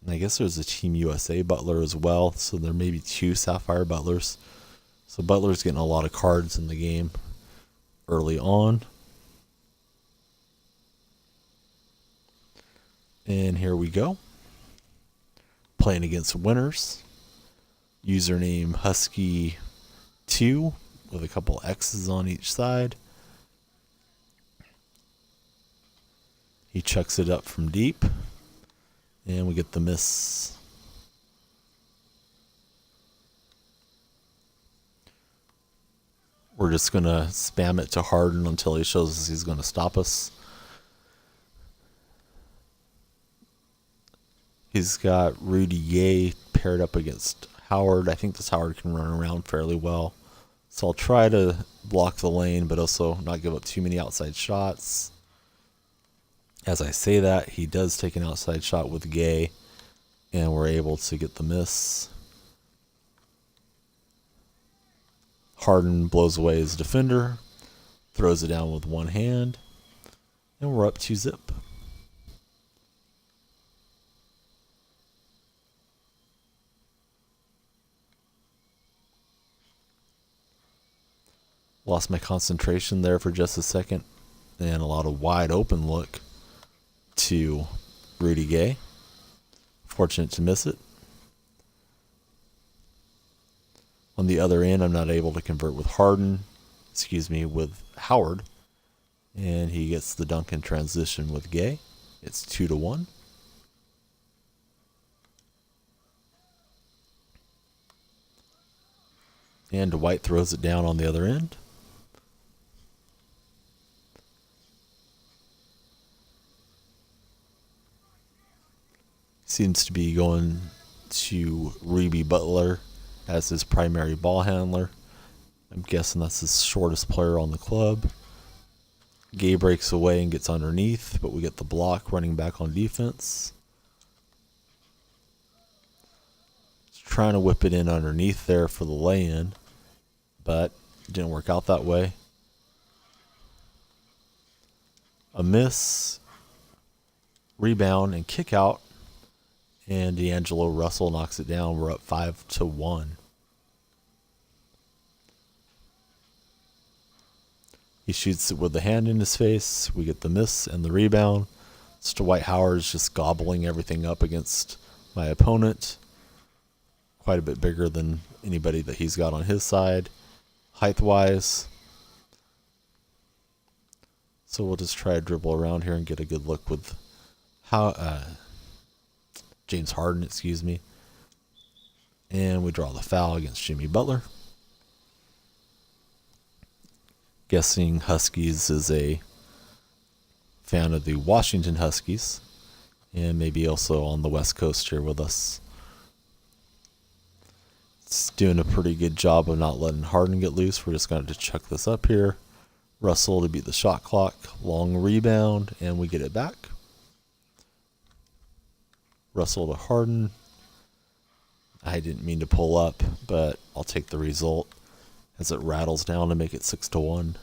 And I guess there's a Team USA Butler as well, so there may be 2 Sapphire Butlers. So Butler's getting a lot of cards in the game early on. And here we go. Playing against winners. Username Husky2 with a couple X's on each side. He chucks it up from deep. And we get the miss. We're just going to spam it to Harden until he shows us he's going to stop us. He's got Rudy Gay paired up against Howard. I think this Howard can run around fairly well. So I'll try to block the lane, but also not give up too many outside shots. As I say that, he does take an outside shot with Gay, and we're able to get the miss. Harden blows away his defender, throws it down with one hand, and we're up 2-zip. Lost my concentration there for just a second, and a lot of wide open look to Rudy Gay. Fortunate to miss it. On the other end, I'm not able to convert with with Howard. And he gets the dunk in transition with Gay. It's 2-1. And Dwight throws it down on the other end. Seems to be going to Reby Butler as his primary ball handler. I'm guessing that's the shortest player on the club. Gay breaks away and gets underneath, but we get the block running back on defense. Trying to whip it in underneath there for the lay-in, but it didn't work out that way. A miss, rebound, and kick out. And D'Angelo Russell knocks it down. We're up 5-1. He shoots it with the hand in his face. We get the miss and the rebound. So Dwight Howard's just gobbling everything up against my opponent. Quite a bit bigger than anybody that he's got on his side, height-wise. So we'll just try to dribble around here and get a good look with James Harden, And we draw the foul against Jimmy Butler. Guessing Huskies is a fan of the Washington Huskies. And maybe also on the West Coast here with us. It's doing a pretty good job of not letting Harden get loose. We're just going to chuck this up here. Russell to beat the shot clock. Long rebound, and we get it back. Russell to Harden. I didn't mean to pull up, but I'll take the result as it rattles down to make it 6-1.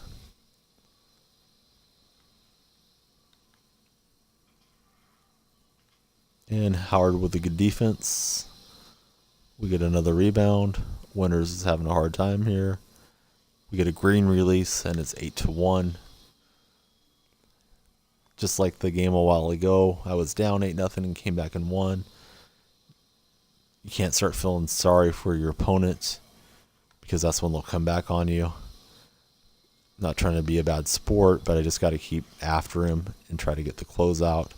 And Howard with a good defense. We get another rebound. Winters is having a hard time here. We get a green release, and it's 8-1. Just like the game a while ago, I was down 8-0 and came back and won. You can't start feeling sorry for your opponent because that's when they'll come back on you. Not trying to be a bad sport, but I just got to keep after him and try to get the closeout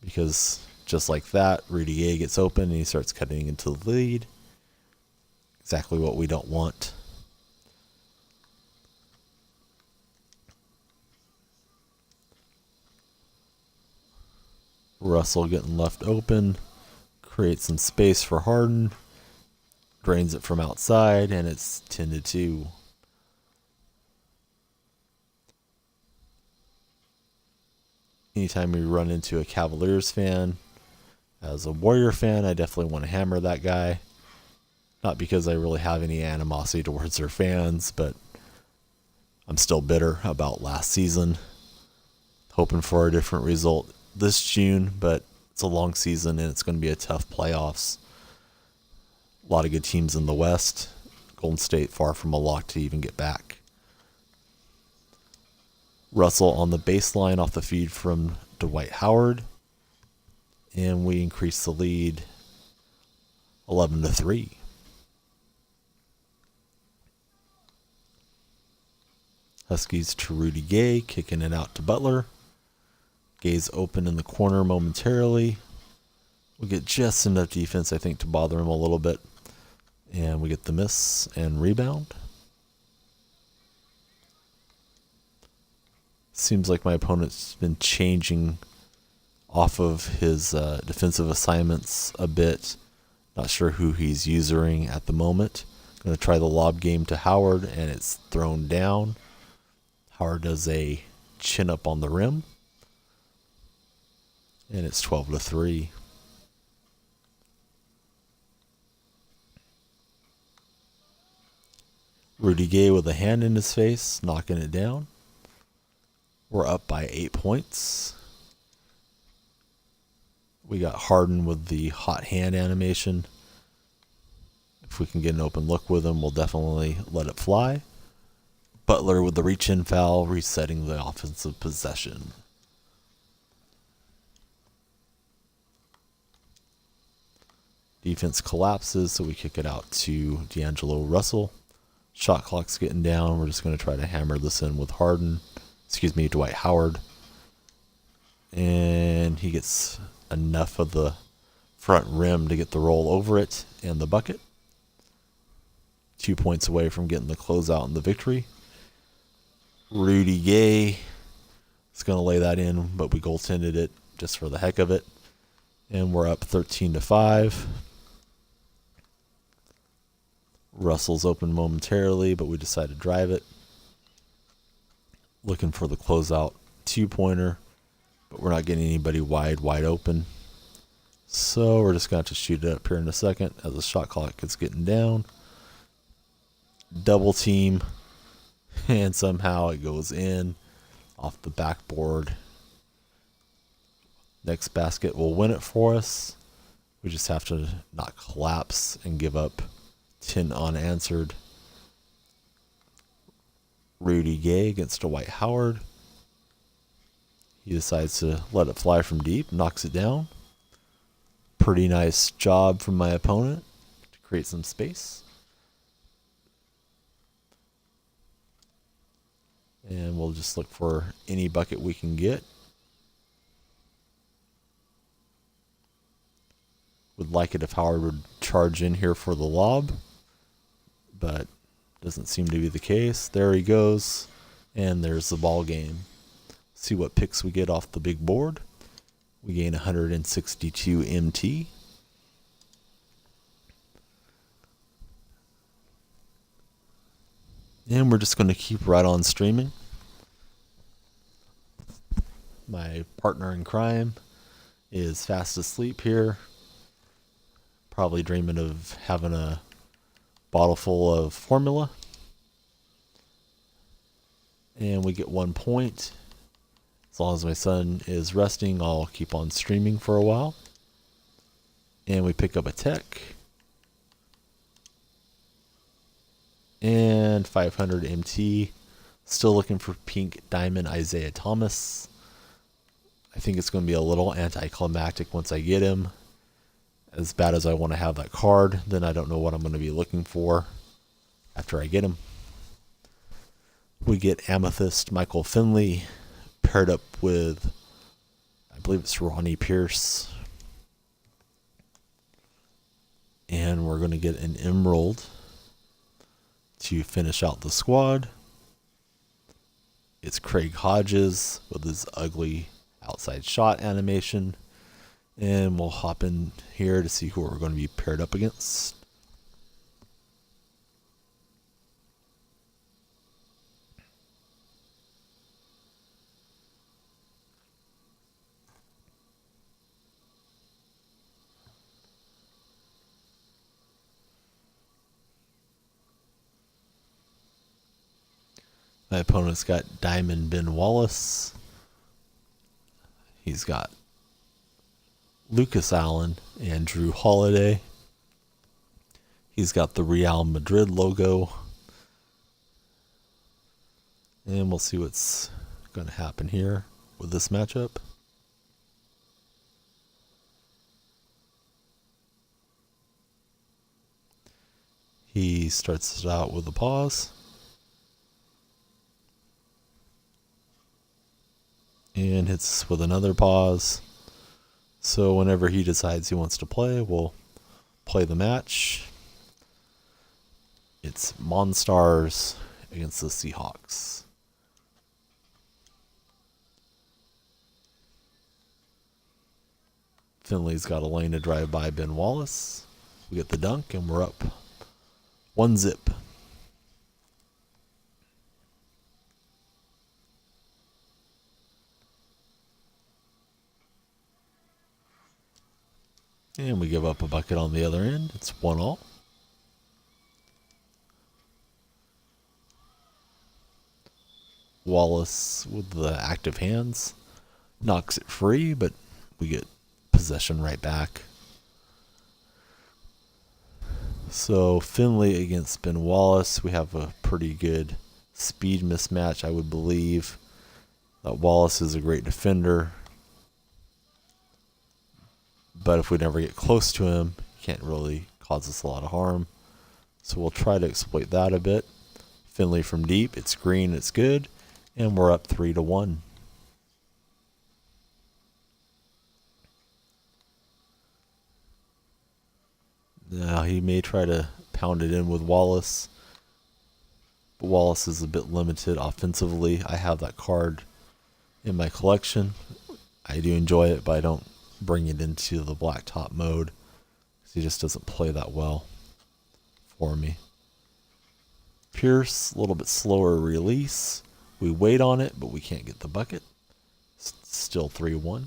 because just like that, Rudy Gay gets open and he starts cutting into the lead. Exactly what we don't want. Russell getting left open, creates some space for Harden, drains it from outside, and it's 10-2. Anytime we run into a Cavaliers fan, as a Warrior fan, I definitely want to hammer that guy. Not because I really have any animosity towards their fans, but I'm still bitter about last season. Hoping for a different result this June, but It's a long season, and it's going to be a tough playoffs. A lot of good teams in the West. Golden State far from a lock to even get back. Russell on the baseline off the feed from Dwight Howard. And we increase the lead 11-3. Huskies to Rudy Gay, kicking it out to Butler. Gay's open in the corner momentarily. We get just enough defense, I think, to bother him a little bit. And we get the miss and rebound. Seems like my opponent's been changing off of his defensive assignments a bit. Not sure who he's using at the moment. Going to try the lob game to Howard, and it's thrown down. Howard does a chin up on the rim. And it's 12-3. Rudy Gay with a hand in his face, knocking it down. We're up by 8 points. We got Harden with the hot hand animation. If we can get an open look with him, we'll definitely let it fly. Butler with the reach-in foul, resetting the offensive possession. Defense collapses, so we kick it out to D'Angelo Russell. Shot clock's getting down. We're just going to try to hammer this in with Dwight Howard. And he gets enough of the front rim to get the roll over it and the bucket. 2 points away from getting the closeout and the victory. Rudy Gay is going to lay that in, but we goaltended it just for the heck of it. And we're up 13-5. Russell's open momentarily, but we decide to drive it. Looking for the closeout 2-pointer, but we're not getting anybody wide open. So we're just going to have to shoot it up here in a second as the shot clock is getting down. Double team, and somehow it goes in off the backboard. Next basket will win it for us. We just have to not collapse and give up 10 unanswered. Rudy Gay against Dwight Howard. He decides to let it fly from deep, knocks it down. Pretty nice job from my opponent to create some space. And we'll just look for any bucket we can get. Would like it if Howard would charge in here for the lob, but doesn't seem to be the case. There he goes, and there's the ball game. See what picks we get off the big board. We gain 162 MT. And we're just going to keep right on streaming. My partner in crime is fast asleep here. Probably dreaming of having a bottle full of formula. And we get 1 point. As long as my son is resting, I'll keep on streaming for a while. And we pick up a tech. And 500 MT. Still looking for pink diamond Isaiah Thomas. I think it's going to be a little anticlimactic once I get him. As bad as I want to have that card, then I don't know what I'm going to be looking for after I get him. We get Amthest Michael Finley paired up with, I believe it's Ronnie Pierce. And we're going to get an emerald to finish out the squad. It's Craig Hodges with his ugly outside shot animation. And we'll hop in here to see who we're going to be paired up against. My opponent's got Diamond Ben Wallace. He's got Lucas Allen and Drew Holiday. He's got the Real Madrid logo. And we'll see what's going to happen here with this matchup. He starts it out with a pause. And hits with another pause. So whenever he decides he wants to play, we'll play the match. It's Monstars against the Seahawks. Finley's got a lane to drive by Ben Wallace. We get the dunk, and we're up 1-0. And we give up a bucket on the other end. It's 1-all. Wallace with the active hands knocks it free, but we get possession right back. So Finley against Ben Wallace. We have a pretty good speed mismatch, I would believe. Wallace is a great defender, but if we never get close to him, he can't really cause us a lot of harm. So we'll try to exploit that a bit. Finley from deep. It's green. It's good. And we're up 3-1. Now he may try to pound it in with Wallace, but Wallace is a bit limited offensively. I have that card in my collection. I do enjoy it, but I don't bring it into the blacktop mode because he just doesn't play that well for me. Pierce, a little bit slower release. We wait on it, but we can't get the bucket. Still 3-1.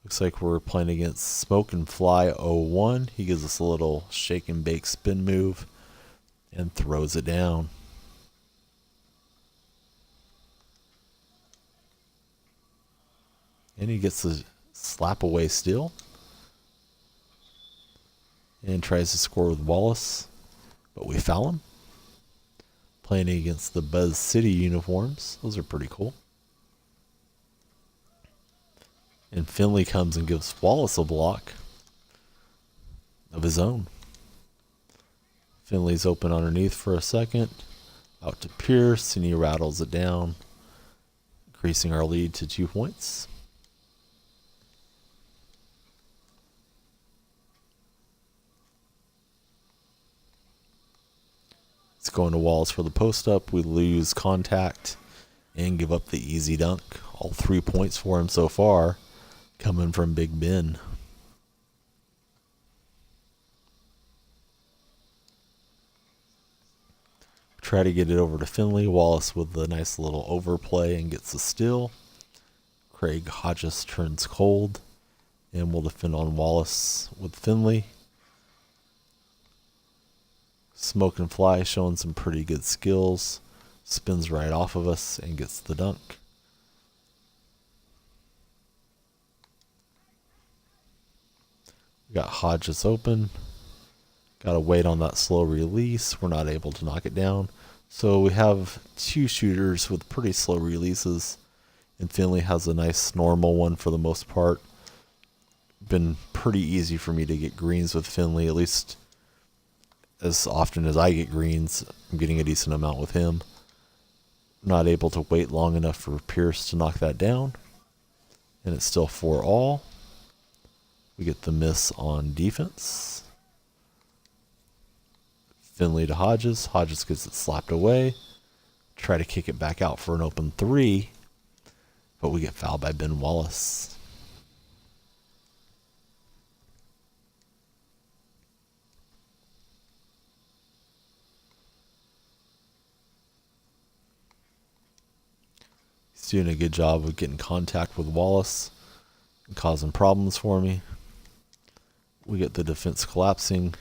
Looks like we're playing against Smoke and Fly 01. He gives us a little shake and bake spin move and throws it down. And he gets a slap away steal. And tries to score with Wallace, but we foul him. Playing against the Buzz City uniforms. Those are pretty cool. And Finley comes and gives Wallace a block of his own. Finley's open underneath for a second. Out to Pierce, and he rattles it down, increasing our lead to 2 points. It's going to Wallace for the post-up. We lose contact and give up the easy dunk. All 3 points for him so far, coming from Big Ben. Try to get it over to Finley. Wallace with a nice little overplay and gets a steal. Craig Hodges turns cold, and we'll defend on Wallace with Finley. Smoke and Fly showing some pretty good skills. Spins right off of us and gets the dunk. We got Hodges open. Got to wait on that slow release. We're not able to knock it down. So we have 2 shooters with pretty slow releases. And Finley has a nice normal one for the most part. Been pretty easy for me to get greens with Finley, at least as often as I get greens. I'm getting a decent amount with him. Not able to wait long enough for Pierce to knock that down. And it's still 4-all. We get the miss on defense. Finley to Hodges. Hodges gets it slapped away. Try to kick it back out for an open 3. But we get fouled by Ben Wallace. He's doing a good job of getting contact with Wallace and causing problems for me. We get the defense collapsing.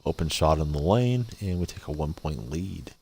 Open shot in the lane, and we take a 1-point lead.